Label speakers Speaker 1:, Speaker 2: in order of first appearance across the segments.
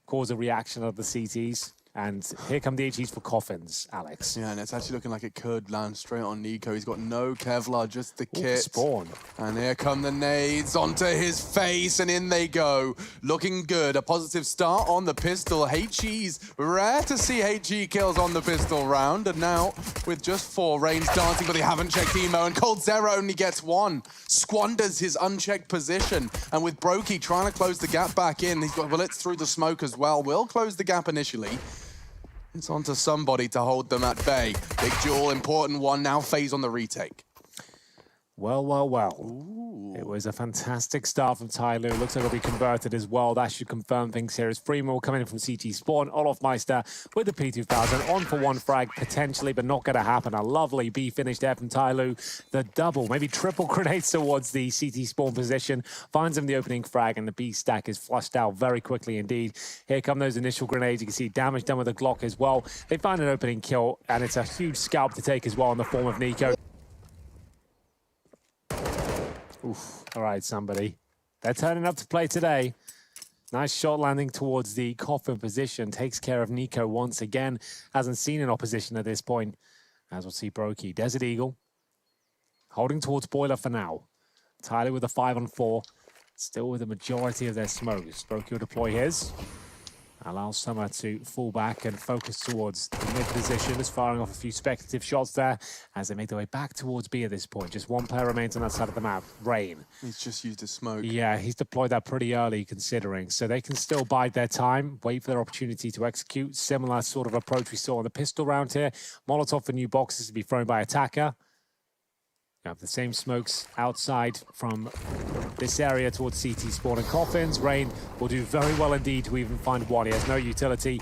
Speaker 1: cause a reaction of the CTs. And here come the HEs for coffins, Alex.
Speaker 2: Yeah, and it's actually looking like it could land straight on Nico. He's got no Kevlar, just the kit.
Speaker 1: Spawn.
Speaker 2: And here come the nades onto his face, and in they go. Looking good. A positive start on the pistol. HE's rare to see HE kills on the pistol round. And now, with just 4, Rain's dancing, but they haven't checked Emo. And Cold Zero only gets 1. Squanders his unchecked position. And with Brokey trying to close the gap back in, he's got bullets through the smoke as well. Will close the gap initially. It's on to somebody to hold them at bay. Big duel, important one. Now Faze on the retake.
Speaker 1: Well, well, well.
Speaker 2: Ooh.
Speaker 1: It was a fantastic start from TYLOO. Looks like it'll be converted as well. That should confirm things here as 3 more coming in from CT Spawn. Olaf Meister with the P2000. On for 1 frag, potentially, but not going to happen. A lovely B finish there from TYLOO. The double, maybe triple grenades towards the CT Spawn position. Finds him the opening frag, and the B stack is flushed out very quickly indeed. Here come those initial grenades. You can see damage done with the Glock as well. They find an opening kill, and it's a huge scalp to take as well in the form of Nico. Oof. All right, somebody. They're turning up to play today. Nice shot landing towards the coffin position. Takes care of Nico once again. Hasn't seen an opposition at this point. As we'll see Brokey. Desert Eagle. Holding towards Boiler for now. TYLOO with a 5-on-4. Still with the majority of their smokes. Brokey will deploy his. Allows Summer to fall back and focus towards the mid position. Just firing off a few speculative shots there as they make their way back towards B at this point. Just 1 player remains on that side of the map, Rain.
Speaker 2: He's just used his smoke.
Speaker 1: Yeah, he's deployed that pretty early considering. So they can still bide their time, wait for their opportunity to execute. Similar sort of approach we saw on the pistol round here. Molotov for new boxes to be thrown by attacker. You have the same smokes outside from this area towards CT Spawn and coffins. Rain will do very well indeed to even find 1. He has no utility.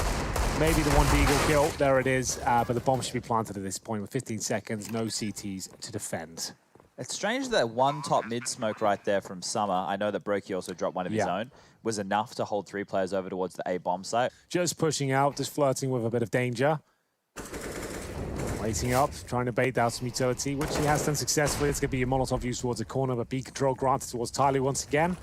Speaker 1: Maybe the 1 Deagle kill. There it is. But the bomb should be planted at this point with 15 seconds. No CTs to defend.
Speaker 3: It's strange that 1 top mid smoke right there from Summer, I know that Brokey also dropped 1 of his own, was enough to hold 3 players over towards the A bomb site.
Speaker 1: Just pushing out, just flirting with a bit of danger. Waiting up, trying to bait out some utility, which he has done successfully. It's going to be a Molotov used towards the corner, but B control granted towards TYLOO once again.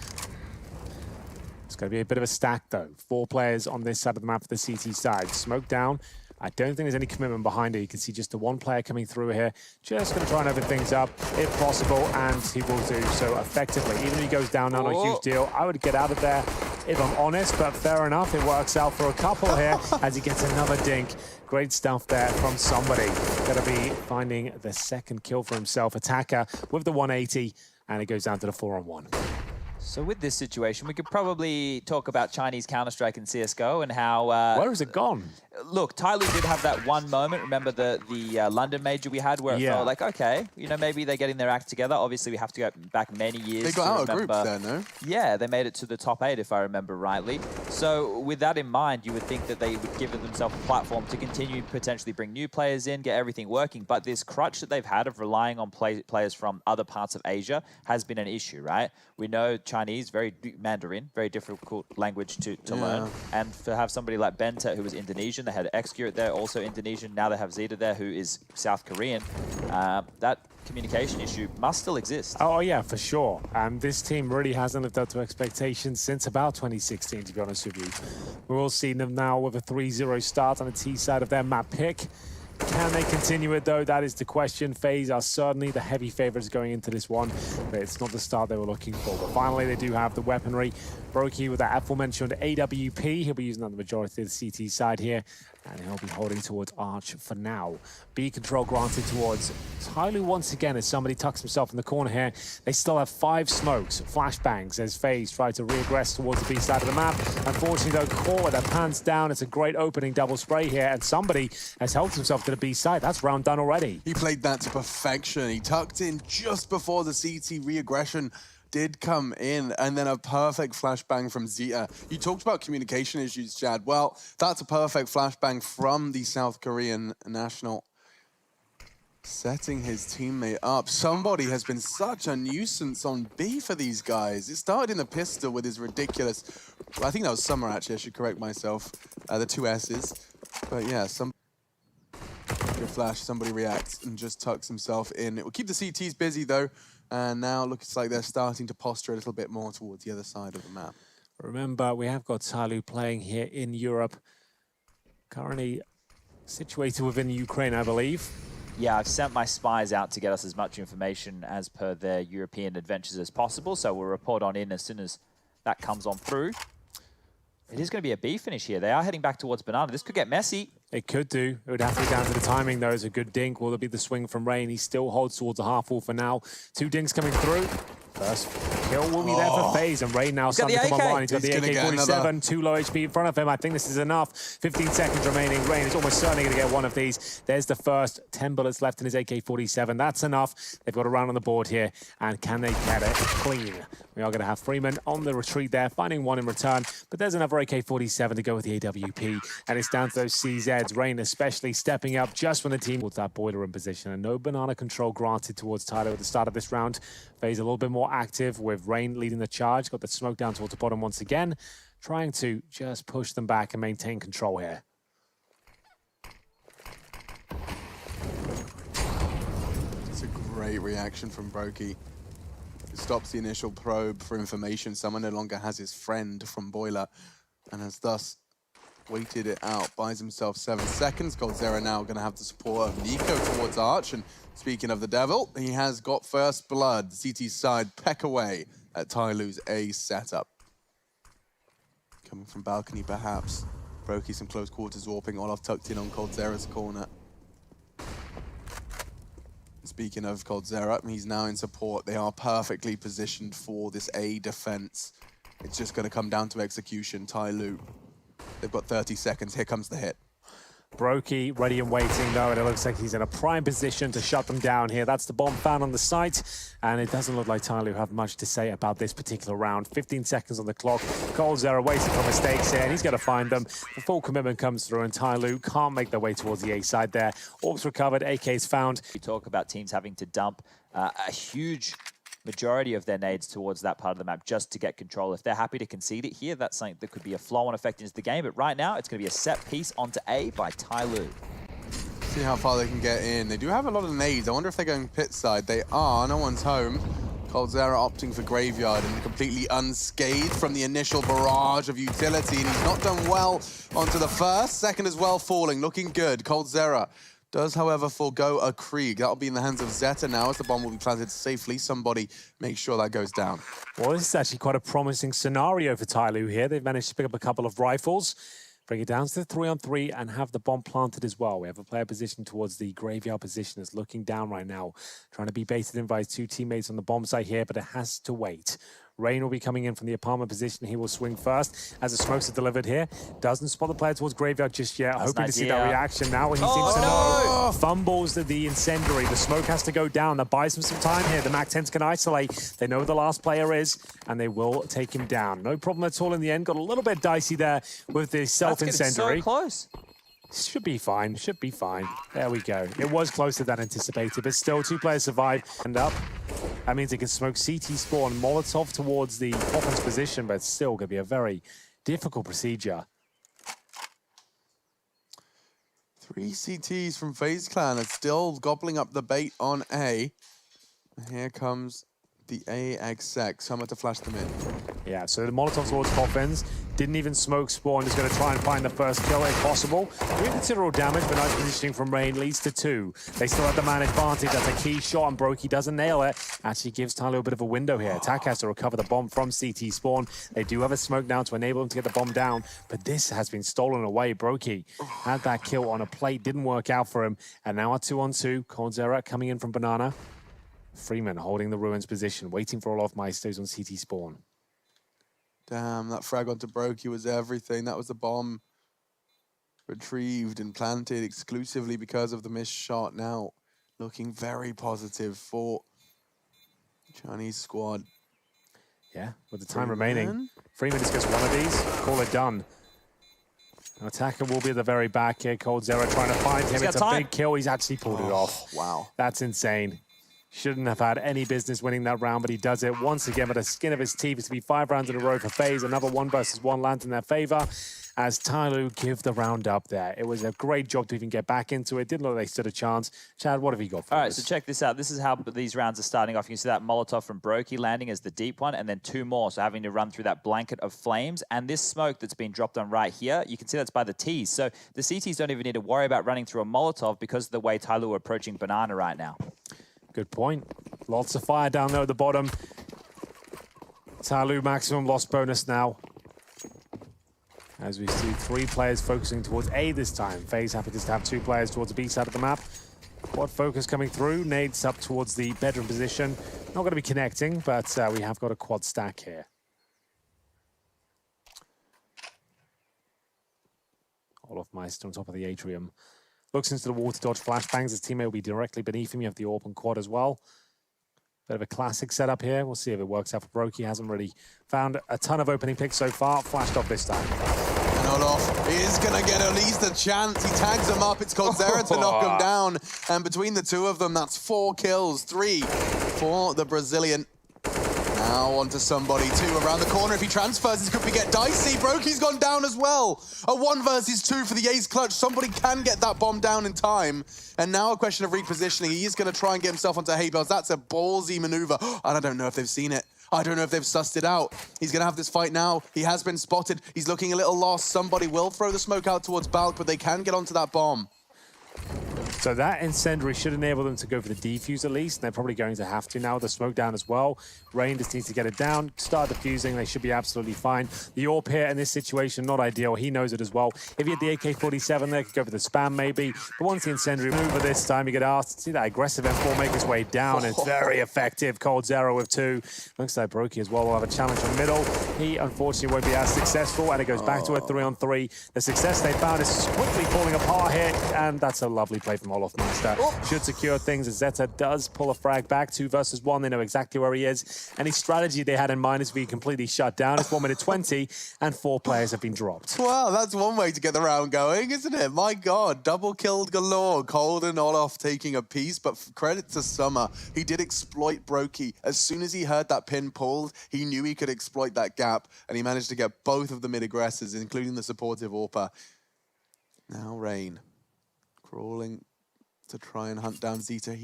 Speaker 1: It's going to be a bit of a stack, though. 4 players on this side of the map for the CT side. Smoke down. I don't think there's any commitment behind it. You can see just the 1 player coming through here. Just going to try and open things up, if possible, and he will do so effectively. Even if he goes down, not a huge deal. I would get out of there, if I'm honest, but fair enough. It works out for a couple here as he gets another dink. Great stuff there from somebody. Going to be finding the 2nd kill for himself. Attacker with the 180, and it goes down to the 4-on-1.
Speaker 3: So with this situation, we could probably talk about Chinese Counter-Strike in CSGO and how...
Speaker 1: Where has it gone?
Speaker 3: Look, TYLOO did have that 1 moment. Remember the London major we had where it felt like, okay, you know, maybe they're getting their act together. Obviously, we have to go back many years.
Speaker 2: They got out of groups there, no?
Speaker 3: Yeah, they made it to the top 8, if I remember rightly. So with that in mind, you would think that they would give themselves a platform to continue potentially bring new players in, get everything working. But this crutch that they've had of relying on players from other parts of Asia has been an issue, right? We know Chinese, Mandarin, very difficult language to learn. And to have somebody like Benta, who was Indonesian, they had Excurate there, also Indonesian. Now they have Zeta there, who is South Korean. That communication issue must still exist.
Speaker 1: Oh, yeah, for sure. This team really hasn't lived up to expectations since about 2016, to be honest with you. We're all seeing them now with a 3-0 start on the T side of their map pick. Can they continue it, though? That is the question. Faze are certainly the heavy favorites going into this one, but it's not the start they were looking for. But finally, they do have the weaponry. Brokey with that aforementioned AWP. He'll be using on the majority of the CT side here, and he'll be holding towards Arch for now. B control granted towards TYLOO once again as somebody tucks himself in the corner here. They still have 5 smokes, flashbangs as Faze try to regress towards the B side of the map. Unfortunately, though, caught with their pants down. It's a great opening double spray here, and somebody has helped himself to the B side. That's round done already.
Speaker 2: He played that to perfection. He tucked in just before the CT re-aggression did come in, and then a perfect flashbang from Zeta. You talked about communication issues, Chad. Well, that's a perfect flashbang from the South Korean national, setting his teammate up. Somebody has been such a nuisance on B for these guys. It started in the pistol with his ridiculous, well, I think that was Summer, actually. I should correct myself. The 2 S's. But yeah, flash, somebody reacts and just tucks himself in. It will keep the CTs busy, though. And now looks like they're starting to posture a little bit more towards the other side of the map.
Speaker 1: Remember, we have got TYLOO playing here in Europe. Currently situated within Ukraine, I believe.
Speaker 3: Yeah, I've sent my spies out to get us as much information as per their European adventures as possible, so we'll report on in as soon as that comes on through. It is going to be a B finish here. They are heading back towards Banana. This could get messy.
Speaker 1: It could do. It would have to be down to the timing, though. It's a good dink. Will there be the swing from Rain? He still holds towards a half wall for now. 2 dinks coming through. First kill will be there for Faze, and Rain now starting to come online. He's got the AK-47, 2 low HP in front of him. I think this is enough. 15 seconds remaining. Rain is almost certainly going to get one of these. There's the first 10 bullets left in his AK-47. That's enough. They've got a round on the board here, and can they get it clean? We are going to have Freeman on the retreat there, finding one in return, but there's another AK-47 to go with the AWP, and it's down to those CZs. Rain especially stepping up just when the team puts that boiler in position, and no banana control granted towards TYLOO at the start of this round. Faze a little bit more active with Rain leading the charge, got the smoke down towards the bottom once again, trying to just push them back and maintain control here.
Speaker 2: It's a great reaction from Brokey. It stops the initial probe for information. Someone no longer has his friend from Boiler and has thus waited it out. Buys himself 7 seconds. Coldzera now going to have the support of Nico towards Arch. And speaking of the devil, he has got first blood. CT side peck away at TYLOO's A setup. Coming from balcony perhaps. Brokey some close quarters warping. Olaf tucked in on Coldzera's corner. Speaking of Coldzera, he's now in support. They are perfectly positioned for this A defense. It's just going to come down to execution. TYLOO, they've got 30 seconds. Here comes the hit.
Speaker 1: Brokey ready and waiting though, and it looks like he's in a prime position to shut them down here. That's the bomb found on the site, and it doesn't look like TYLOO have much to say about this particular round. 15 seconds on the clock. Coldzera waiting for mistakes here, and he's going to find them. The full commitment comes through, and TYLOO can't make their way towards the A side there. Orbs recovered, AK's found.
Speaker 3: We talk about teams having to dump a huge majority of their nades towards that part of the map just to get control. If they're happy to concede it here, that's something that could be a flow-on effect into the game. But right now, it's going to be a set piece onto A by TYLOO.
Speaker 2: See how far they can get in. They do have a lot of nades. I wonder if they're going pit side. They are. No one's home. Coldzera opting for Graveyard and completely unscathed from the initial barrage of utility. And he's not done well onto the first. Second as well falling. Looking good. Coldzera does, however, forego a Krieg. That'll be in the hands of Zeta now as the bomb will be planted safely. Somebody make sure that goes down.
Speaker 1: Well, this is actually quite a promising scenario for TYLOO here. They've managed to pick up a couple of rifles, bring it down to the 3-on-3 and have the bomb planted as well. We have a player positioned towards the graveyard position that's looking down right now, trying to be baited in by his 2 teammates on the bomb site here, but it has to wait. Rain will be coming in from the apartment position. He will swing first as the smokes are delivered here. Doesn't spot the player towards graveyard just yet. Hoping to see that reaction now when he seems to know. Fumbles the incendiary. The smoke has to go down. That buys him some time here. The MAC-10s can isolate. They know who the last player is, and they will take him down. No problem at all in the end. Got a little bit dicey there with the self-incendiary.
Speaker 3: So close.
Speaker 1: Should be fine, should be fine. There we go. It was closer than anticipated, but still 2 players survive and up. That means they can smoke CT spawn, Molotov towards the offense position, but it's still going to be a very difficult procedure.
Speaker 2: 3 CTs from FaZe Clan are still gobbling up the bait on A. Here comes the A exec. Someone to flash them in.
Speaker 1: Yeah, so the Molotov towards coffins. Didn't even smoke spawn. Just going to try and find the first kill if possible. Doing considerable damage, but nice positioning from Rain leads to 2. They still have the man advantage. That's a key shot, and Brokey doesn't nail it. Actually gives TYLOO a bit of a window here. Attack has to recover the bomb from CT spawn. They do have a smoke now to enable them to get the bomb down, but this has been stolen away. Brokey had that kill on a plate. Didn't work out for him. And now a 2-on-2. Coldzera coming in from Banana. Freeman holding the Ruins position, waiting for all of Maestos on CT spawn.
Speaker 2: Damn, that frag onto Brokey was everything. That was the bomb retrieved and planted exclusively because of the missed shot. Now looking very positive for Chinese squad.
Speaker 1: Yeah, with the time remaining, Freeman just gets one of these, call it done. An attacker will be at the very back here. Coldzera trying to find him. It's a big kill. He's actually pulled it off.
Speaker 2: Wow.
Speaker 1: That's insane. Shouldn't have had any business winning that round, but he does it once again with the skin of his teeth. It's to be 5 rounds in a row for FaZe. Another 1 versus 1 lands in their favor. as TYLOO give the round up there. It was a great job to even get back into it. Didn't look like they stood a chance. Chad, what have you got for us?
Speaker 3: All right, so check this out. This is how these rounds are starting off. You can see that Molotov from Brokey landing as the deep one, and then 2 more, so having to run through that blanket of flames. And this smoke that's been dropped on right here, you can see that's by the T's. So the CTs don't even need to worry about running through a Molotov because of the way TYLOO are approaching Banana right now.
Speaker 1: Good point. Lots of fire down there at the bottom. TYLOO maximum loss bonus now. As we see 3 players focusing towards A this time. Faze happy just to have 2 players towards the B side of the map. Quad focus coming through. Nades up towards the bedroom position. Not going to be connecting, but we have got a quad stack here. Olofmeister on top of the atrium. Looks into the wall to dodge flashbangs. His teammate will be directly beneath him. You have the AWP and quad as well. Bit of a classic setup here. We'll see if it works out for Brokey. He hasn't really found a ton of opening picks so far. Flashed off this time.
Speaker 2: And Olof is going to get at least a chance. He tags him up. It's called Zera to knock him down. And between the 2 of them, that's 4 kills. 3 for the Brazilian. Now onto somebody 2 around the corner. If he transfers, this could get dicey. Brokey's gone down as well. A 1 versus 2 for the ace clutch. Somebody can get that bomb down in time. And now a question of repositioning. He is going to try and get himself onto hay bales. That's a ballsy maneuver. And I don't know if they've seen it. I don't know if they've sussed it out. He's going to have this fight now. He has been spotted. He's looking a little lost. Somebody will throw the smoke out towards Balk, but they can get onto that bomb.
Speaker 1: So that incendiary should enable them to go for the defuse at least. They're probably going to have to now. The smoke down as well. Rain just needs to get it down, start defusing. They should be absolutely fine. The AWP here in this situation, not ideal. He knows it as well. If he had the AK-47 there, could go for the spam maybe. But once the incendiary maneuver this time, you get asked. See that aggressive M4 make his way down. It's very effective. Cold Zero with 2. Looks like Brokey as well will have a challenge on middle. He unfortunately won't be as successful, and it goes back to a 3-on-3. The success they found is quickly falling apart here, and that's a lovely play from Olofmeister. Should secure things as Zeta does pull a frag back. 2 versus 1. They know exactly where he is. Any strategy they had in mind is to be completely shut down. It's 1 minute 20, and 4 players have been dropped.
Speaker 2: Well, that's one way to get the round going, isn't it? My God, double killed galore. Cold and Olof taking a piece, but credit to Summer. He did exploit Brokey. As soon as he heard that pin pulled, he knew he could exploit that gap, and he managed to get both of the mid-aggressors, including the supportive AWPer. Now Rain, crawling to try and hunt down Zeta.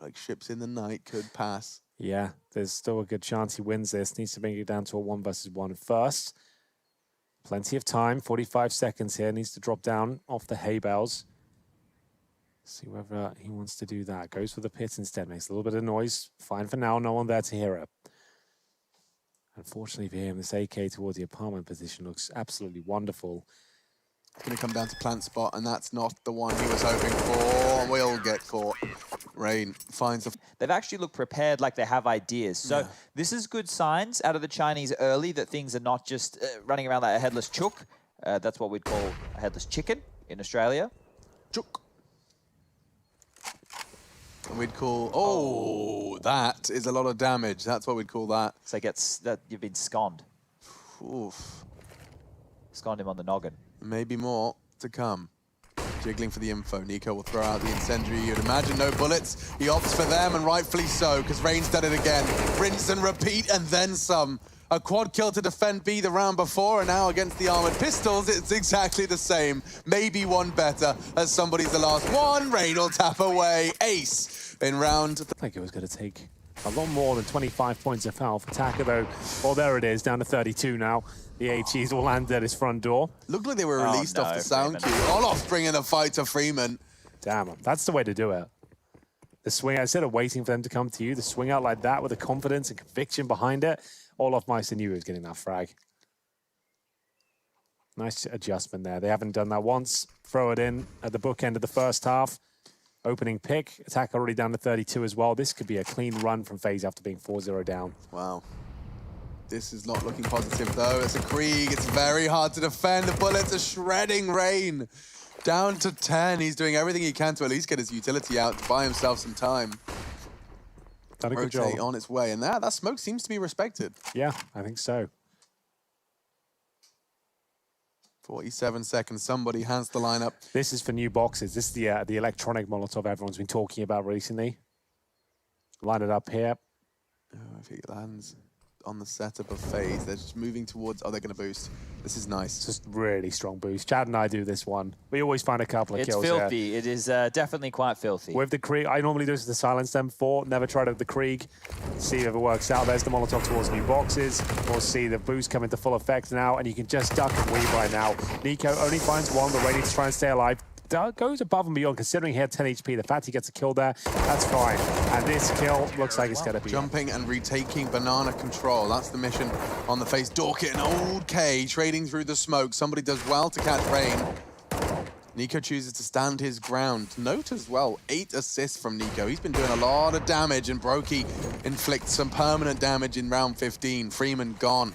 Speaker 2: Like ships in the night, could pass.
Speaker 1: Yeah, there's still a good chance he wins this. Needs to bring it down to a 1 versus 1 first. Plenty of time, 45 seconds here. Needs to drop down off the hay bales. See whether he wants to do that. Goes for the pit instead. Makes a little bit of noise. Fine for now. No one there to hear it. Unfortunately for him, this AK towards the apartment position looks absolutely wonderful.
Speaker 2: Going to come down to plant spot, and that's not the one he was hoping for. We'll get caught. Rain finds a...
Speaker 3: They've actually looked prepared, like they have ideas. So this is good signs out of the Chinese early that things are not just running around like a headless chook. That's what we'd call a headless chicken in Australia.
Speaker 2: Chook. And we'd call... that is a lot of damage. That's what we'd call that.
Speaker 3: So you've been sconned.
Speaker 2: Oof.
Speaker 3: Sconned him on the noggin.
Speaker 2: Maybe more to come. Jiggling for the info. Nico will throw out the incendiary. You'd imagine no bullets. He opts for them, and rightfully so, because Rain's done it again. Rinse and repeat, and then some. A quad kill to defend B the round before, and now against the armored pistols, it's exactly the same. Maybe one better, as somebody's the last one. Rain will tap away. Ace in round...
Speaker 1: I think it was going to take a lot more than 25 points of foul for Taka, though. Well, there it is, down to 32 now. The HEs will land at his front door.
Speaker 2: Looked like they were released off the sound cue. Olof bringing the fight to Freeman.
Speaker 1: Damn, that's the way to do it. The swing, instead of waiting for them to come to you, the swing out like that with the confidence and conviction behind it, Olofmeister knew he was getting that frag. Nice adjustment there. They haven't done that once. Throw it in at the bookend of the first half. Opening pick. Attack already down to 32 as well. This could be a clean run from Faze after being 4-0 down.
Speaker 2: Wow. This is not looking positive, though. It's a Krieg. It's very hard to defend. The bullets are shredding Rain. Down to 10. He's doing everything he can to at least get his utility out to buy himself some time.
Speaker 1: Done a good job.
Speaker 2: On its way. And that smoke seems to be respected.
Speaker 1: Yeah, I think so.
Speaker 2: 47 seconds. Somebody hands the lineup.
Speaker 1: This is for new boxes. This is the electronic Molotov everyone's been talking about recently. Line it up here.
Speaker 2: Oh, if he lands. on the setup of Faze. They're just moving towards... Oh, they're going to boost. This is nice.
Speaker 1: Just really strong boost. Chad and I do this one. We always find a couple of kills.
Speaker 3: It's filthy. It is definitely quite filthy.
Speaker 1: With the Krieg, I normally do this with the silence them before. Never tried it with the Krieg. See if it works out. There's the Molotov towards new boxes. We'll see the boost come into full effect now, and you can just duck and weave right now. Nico only finds one, but ready to try and stay alive. Goes above and beyond, considering he had 10 HP. The fact he gets a kill there, that's fine. And this kill looks like it's going to be...
Speaker 2: Jumping and retaking banana control. That's the mission on the Faze. Dorkit and Old K trading through the smoke. Somebody does well to catch Rain. Nico chooses to stand his ground. Note as well, 8 assists from Nico. He's been doing a lot of damage, and Brokey inflicts some permanent damage in round 15. Freeman gone.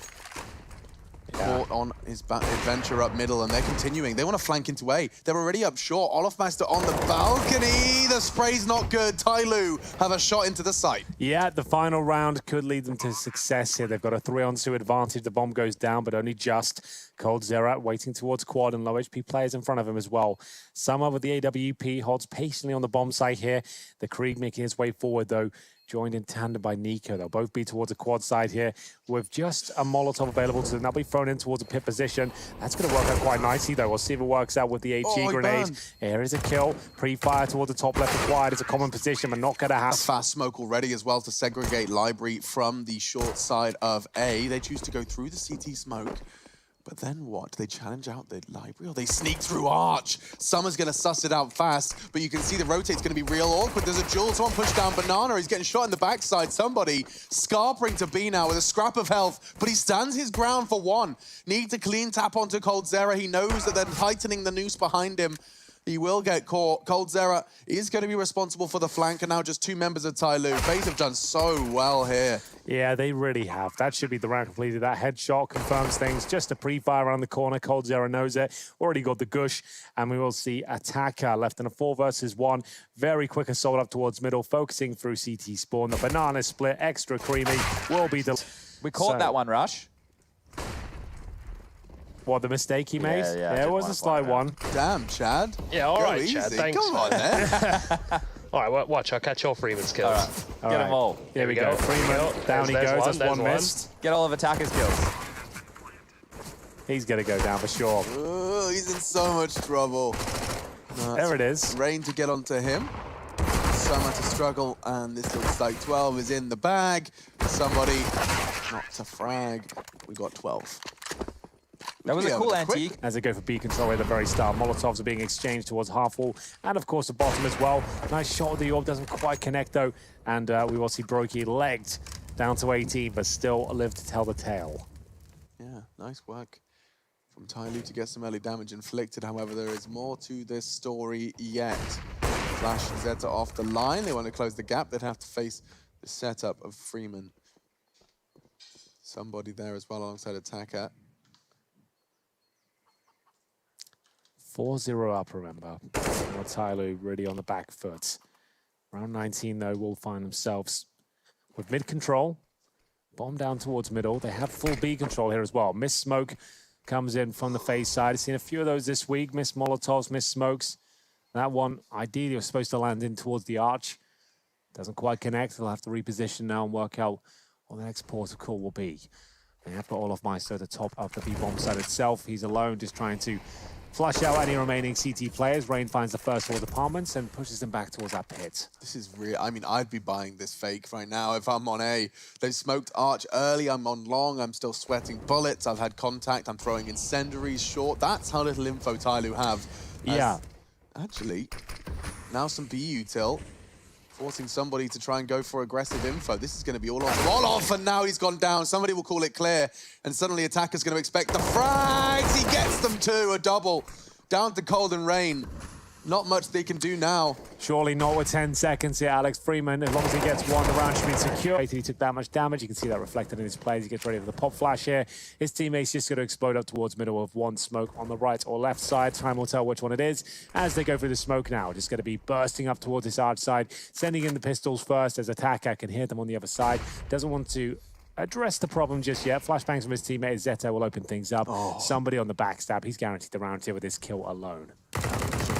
Speaker 2: Caught on his adventure up middle, and they're continuing. They want to flank into A. They're already up short. Olofmaster on the balcony. The spray's not good. TYLOO have a shot into the site.
Speaker 1: Yeah, the final round could lead them to success here. They've got a 3-on-2 advantage. The bomb goes down, but only just. coldzera waiting towards quad, and low HP players in front of him as well. Summer with the AWP holds patiently on the bomb site here. The Krieg making his way forward, though, joined in tandem by Nico. They'll both be towards a quad side here with just a Molotov available to them. They'll be thrown in towards a pit position. That's going to work out quite nicely, though. We'll see if it works out with the HE grenade. Here is a kill. Pre-fire towards the top left required. It's a common position, but not going to happen.
Speaker 2: A fast smoke already as well to segregate Library from the short side of A. They choose to go through the CT smoke. But then what? Do they challenge out the Library, or they sneak through Arch? Summer's going to suss it out fast, but you can see the rotate's going to be real awkward. There's a duel. Someone pushed down Banana. He's getting shot in the backside. Somebody scarpering to B now with a scrap of health, but he stands his ground for one. Need to clean tap onto coldzera. He knows that they're tightening the noose behind him. He will get caught. coldzera is going to be responsible for the flank, and now just 2 members of TYLOO. Faze have done so well here.
Speaker 1: Yeah, they really have. That should be the round completed. That headshot confirms things. Just a pre-fire around the corner. coldzera knows it. Already got the gush. And we will see Attacker left in a 4 versus 1. Very quick assault up towards middle, focusing through CT spawn. The banana split, extra creamy, will be the...
Speaker 3: We caught that one, Rush.
Speaker 1: What, the mistake he made? Yeah, it was a slight one.
Speaker 2: Damn, Chad.
Speaker 4: Yeah, all right,
Speaker 2: easy.
Speaker 4: Chad. Thanks.
Speaker 2: Come on, man.
Speaker 4: All right, watch. I'll catch all Freeman's kills.
Speaker 3: Get them all.
Speaker 1: Here we go. Freeman, down he goes. That's one missed.
Speaker 3: Get all of Attacker's kills.
Speaker 1: He's going to go down for sure.
Speaker 2: Ooh, he's in so much trouble.
Speaker 1: There it is.
Speaker 2: Rain to get onto him. Summer to struggle, and this looks like 12 is in the bag. Somebody not to frag. We got 12.
Speaker 3: That was a cool antique.
Speaker 1: As they go for B control at the very start, Molotovs are being exchanged towards half wall, and of course the bottom as well. Nice shot of the orb, doesn't quite connect though, and we will see Brokey legged down to 18, but still live to tell the tale.
Speaker 2: Yeah, nice work from TYLOO to get some early damage inflicted. However, there is more to this story yet. Flash Zeta off the line. They want to close the gap. They'd have to face the setup of Freeman. Somebody there as well alongside Attacker.
Speaker 1: 4-0 up, remember. TYLOO really on the back foot. Round 19, though, will find themselves with mid control. Bomb down towards middle. They have full B control here as well. Miss Smoke comes in from the Faze side. I've seen a few of those this week. Miss Molotovs, Miss Smokes. That one, ideally, was supposed to land in towards the arch. Doesn't quite connect. They'll have to reposition now and work out what the next port of call will be. They have got Olofmeister at the top of the B-bomb side itself. He's alone, just trying to flush out any remaining CT players. Rain finds the first wall apartments and pushes them back towards that pit.
Speaker 2: This is real. I mean, I'd be buying this fake right now if I'm on A. They've smoked Arch early. I'm on long. I'm still sweating bullets. I've had contact. I'm throwing incendiaries short. That's how little info TYLOO have.
Speaker 1: Yeah.
Speaker 2: Actually, now some B util. Forcing somebody to try and go for aggressive info. This is going to be all off, and now he's gone down. Somebody will call it clear, and suddenly Attacker's going to expect the frags. He gets them too, a double. Down to Cold and Rain. Not much they can do now.
Speaker 1: Surely not with 10 seconds here, Alex Freeman. As long as he gets one, the round should be secure. He took that much damage. You can see that reflected in his plays. He gets ready for the pop flash here. His teammates just going to explode up towards middle of one smoke on the right or left side. Time will tell which one it is as they go through the smoke now. Just going to be bursting up towards this arch side, sending in the pistols first as Attacker can hear them on the other side. Doesn't want to address the problem just yet. Flashbangs from his teammate Zeta will open things up. Somebody on the backstab. He's guaranteed the round here with this kill alone.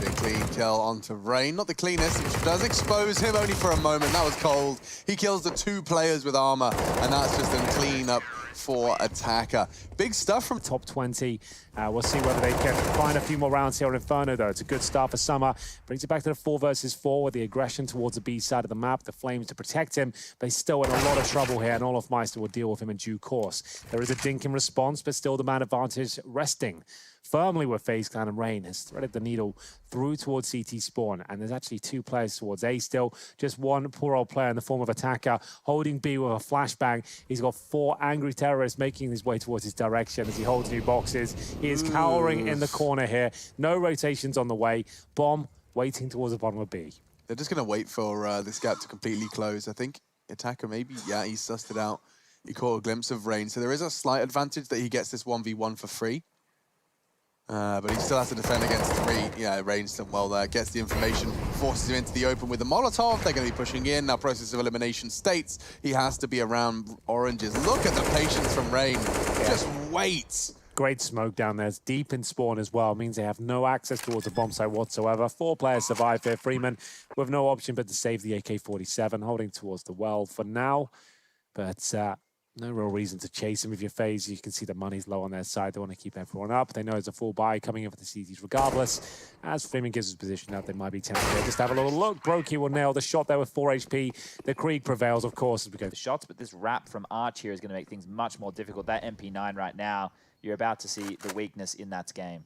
Speaker 2: be a clean kill onto Rain. Not the cleanest, which does expose him only for a moment. That was cold. He kills the 2 players with armor, and that's just a clean up for Attacker. Big stuff from
Speaker 1: top 20. We'll see whether they can find a few more rounds here on Inferno, though. It's a good start for Summer. Brings it back to the 4 versus 4 with the aggression towards the B side of the map. The Flames to protect him. They still in a lot of trouble here, and Olofmeister will deal with him in due course. There is a dink in response, but still the man advantage resting firmly with FaZe Clan, and Rain has threaded the needle through towards CT spawn, and there's actually 2 players towards A still. Just one poor old player in the form of Attacker holding B with a flashbang. He's got 4 angry terrorists making his way towards his direction as he holds new boxes. He is cowering in the corner here. No rotations on the way. Bomb waiting towards the bottom of B.
Speaker 2: They're just going to wait for this gap to completely close. I think Attacker maybe, yeah, he sussed it out. He caught a glimpse of Rain, so there is a slight advantage that he gets this 1v1 for free. But he still has to defend against 3. Yeah, Rain's done well there. Gets the information, forces him into the open with the Molotov. They're going to be pushing in. Now, process of elimination states he has to be around oranges. Look at the patience from Rain. Just waits.
Speaker 1: Great smoke down there. It's deep in spawn as well. Means they have no access towards the bomb site whatsoever. 4 players survive here. Freeman with no option but to save the AK-47, holding towards the well for now. But no real reason to chase him if you're FaZe. You can see the money's low on their side. They want to keep everyone up. They know there's a full buy coming in for the CTs regardless. As Freeman gives his position out, they might be tempted there. Just have a little look. Brokey will nail the shot there with 4 HP. The Krieg prevails, of course, as we go.
Speaker 3: The shots, but this wrap from Arch here is going to make things much more difficult. That MP9 right now, you're about to see the weakness in that game.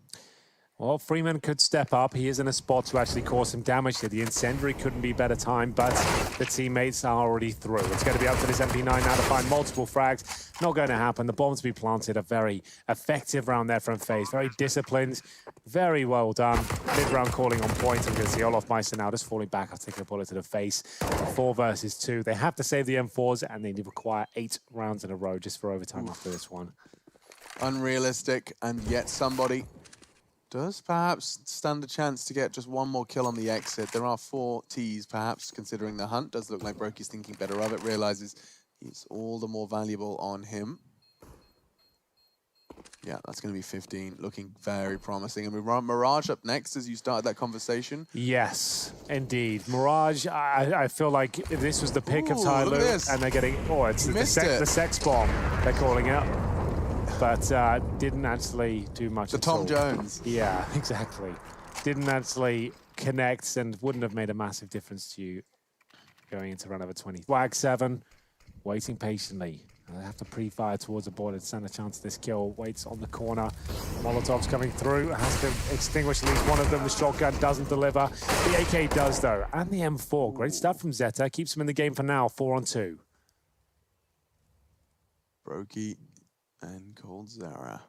Speaker 1: Well, Freeman could step up. He is in a spot to actually cause some damage here. The incendiary couldn't be better timed, but the teammates are already through. It's going to be up to this MP9 now to find multiple frags. Not going to happen. The bombs to be planted are very effective round there from FaZe. Very disciplined. Very well done. Mid-round calling on point. And we can see Olofmeister now just falling back after taking a bullet to the face. 4 versus 2. They have to save the M4s, and they require 8 rounds in a row just for overtime after this one.
Speaker 2: Unrealistic, and yet somebody does perhaps stand a chance to get just one more kill on the exit. There are 4 Ts, perhaps, considering the hunt. Does look like Brokey's thinking better of it, realizes it's all the more valuable on him. Yeah, that's going to be 15, looking very promising. And we run Mirage up next as you started that conversation.
Speaker 1: Yes, indeed. Mirage, I feel like if this was the pick of TYLOO, and they're getting, it's the sex bomb, they're calling it. But didn't actually do much at all.
Speaker 2: The Tom Jones.
Speaker 1: Yeah, exactly. Didn't actually connect and wouldn't have made a massive difference to you going into round over 20. Swag 7, waiting patiently. They have to pre-fire towards the board and stand a chance of this kill. Waits on the corner. Molotov's coming through. Has to extinguish at least one of them. The shotgun doesn't deliver. The AK does, though. And the M4. Great stuff from Zeta. Keeps him in the game for now. 4-on-2.
Speaker 2: Brokey and coldzera.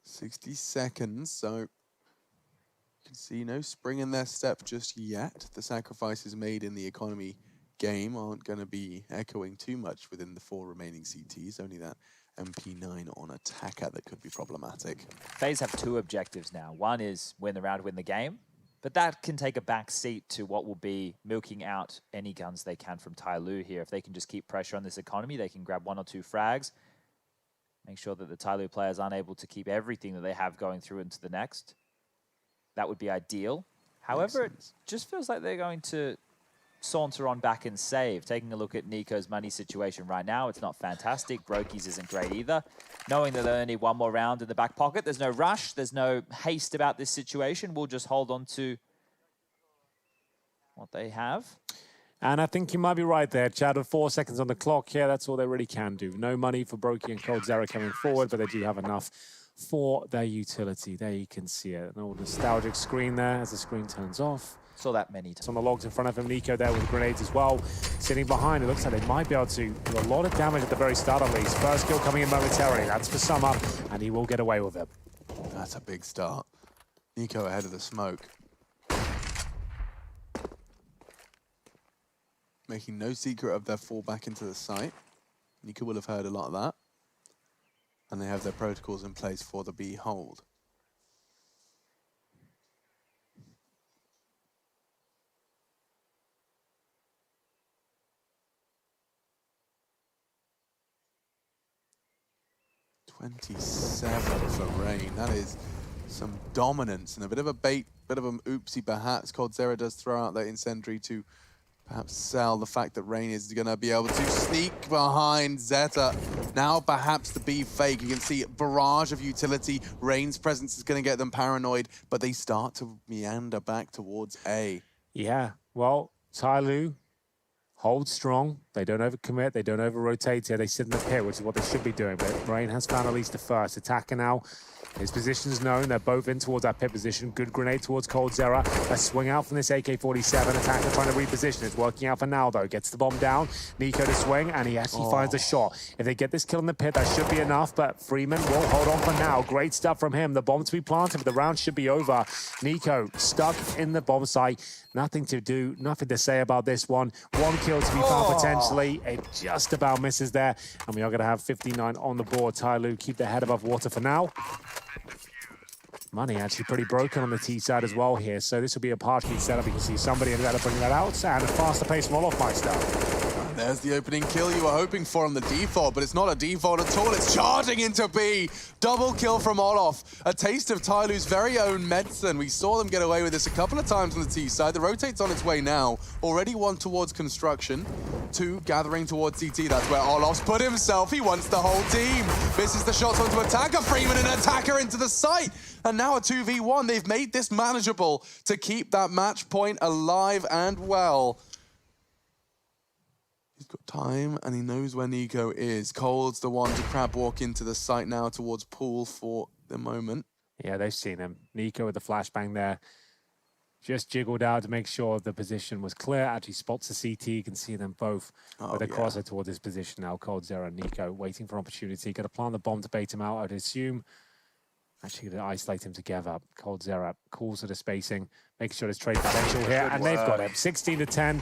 Speaker 2: "60 seconds, so you can see no spring in their step just yet. The sacrifices made in the economy game aren't going to be echoing too much within the 4 remaining CTs. Only that MP9 on Attacker that could be problematic.
Speaker 3: FaZe have 2 objectives now. One is win the round, win the game. But that can take a back seat to what will be milking out any guns they can from TYLOO here. If they can just keep pressure on this economy, they can grab 1 or 2 frags, make sure that the TYLOO players aren't able to keep everything that they have going through into the next. That would be ideal. However, it just feels like they're going to saunter on back and save. Taking a look at Nico's money situation right now, it's not fantastic. Brokey's isn't great either. Knowing that they only need 1 more round in the back pocket, there's no rush, there's no haste about this situation. We'll just hold on to what they have.
Speaker 1: And I think you might be right there, Chad. With 4 seconds on the clock here, that's all they really can do. No money for Brokey and coldzera coming forward, but they do have enough for their utility. There you can see it. An old nostalgic screen there as the screen turns off.
Speaker 3: Saw that many times.
Speaker 1: On the logs in front of him, Nico there with grenades as well. Sitting behind, it looks like they might be able to do a lot of damage at the very start at least. First kill coming in momentarily. That's for Summer, and he will get away with it.
Speaker 2: That's a big start. Nico ahead of the smoke. Making no secret of their fall back into the site. Nico will have heard a lot of that. And they have their protocols in place for the B hold. 27 for Rain. That is some dominance and a bit of a bait, bit of an oopsie perhaps. coldzera does throw out that incendiary to perhaps sell the fact that Rain is going to be able to sneak behind Zeta. Now perhaps the B fake. You can see a barrage of utility. Rain's presence is going to get them paranoid, but they start to meander back towards A.
Speaker 1: Yeah, well, TYLOO hold strong. They don't overcommit. They don't over-rotate here. They sit in the pit, which is what they should be doing. But Rain has found at least the first. Attacker now. His position's known. They're both in towards that pit position. Good grenade towards coldzera. A swing out from this AK-47. Attacker trying to reposition. It's working out for now, though. Gets the bomb down. Nico to swing, and he actually finds a shot. If they get this kill in the pit, that should be enough, but Freeman will hold on for now. Great stuff from him. The bomb to be planted, but the round should be over. Nico stuck in the bomb site. Nothing to do, nothing to say about this one. One kill to be found potentially. It just about misses there. And we are going to have 59 on the board. TYLOO keep their head above water for now. Money actually pretty broken on the T side as well here. So this will be a partially setup. You can see somebody in there bringing that out. And a faster pace Moloch Meister.
Speaker 2: There's the opening kill you were hoping for on the default, but it's not a default at all. It's charging into B. Double kill from Olof. A taste of TYLOO's very own medicine. We saw them get away with this a couple of times on the T side. The rotate's on its way now. Already one towards construction. Two gathering towards CT. That's where Olof's put himself. He wants the whole team. Misses the shots onto attacker. Freeman and attacker into the site. And now a 2v1. They've made this manageable to keep that match point alive and well. He's got time, and he knows where Nico is. Cole's the one to crab walk into the site now towards Pool for the moment.
Speaker 1: Yeah, they've seen him. Nico with the flashbang there. Just jiggled out to make sure the position was clear. Actually spots the CT. You can see them both with a crosser towards his position now. coldzera and Nico waiting for opportunity. Going to plant the bomb to bait him out, I'd assume. Actually going to isolate him together. coldzera calls for the spacing. Making sure there's trade potential here. And they've got him. 16 to 10.